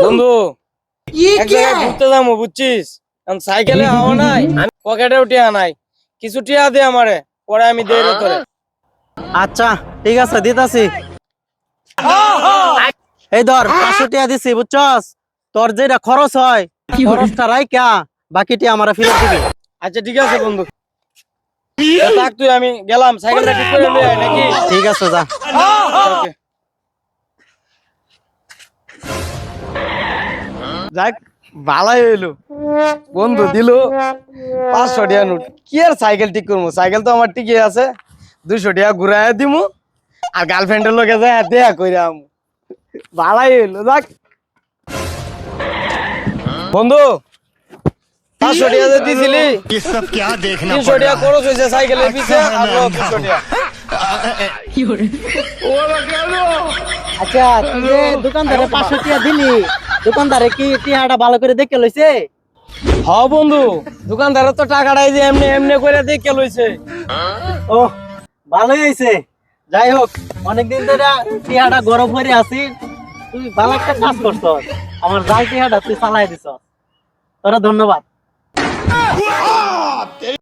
বন্ধু এক জায়গায় ঘুরতে যাবো বুঝছিস, কারণ সাইকেলে হাওয়া নাই, আমি পকেটেও টিয়া নাই, কিছু টিয়া দে আমারে, পরে আমি দেই রে তোরে। আচ্ছা ঠিক আছে দিতাছি। এই ধর 500 টাকা দিছি বুঝছস, তোর যেটা খরচ হয় খরচটা রাইখা বাকিটি আমারে ফেরত দিবি। আচ্ছা ঠিক আছে বন্ধু, থাক তুই, আমি গেলাম, সাইকেলটা ঠিক করে লই আয় নাকি। ঠিক আছে যা। ওকে। যাক ভালাই হইলো, বন্ধু দিল 500 টাকা নোট। কি আর সাইকেল ঠিক করবো, সাইকেল তো আমার ঠিকই আছে, 200 টাকা ঘুরাইয়া দিমু আর গার্লফ্রেন্ডের লোকে যায় দেখা কইরাম। ভালাই হইলো, যাক। বন্ধু 500 টাকা যে দিছিলি, ये सब क्या देखना 300 पड़ টাকা रहा খরচ হয়েছে সাইকেলের পিছে, अच्छा है, আর मैं 200 টাকা। আচ্ছা তুই যে দোকানদারে 500 টাকা দিলি, দোকানদারে কি টিহাটা ভালো করে দেখে লইছে? হ বন্ধু, দোকানদারের তো টাকাটাই যে এমনি এমনি করে দেখে লইছে। ও ভালোই হয়েছে। যাই হোক, অনেকদিন ধরে টিহাটা গরম করে আছি, তুই ভালো একটা কাজ করছ, আমার জাল টিহাটা তুই চালাই দিছ, তোরা ধন্যবাদ।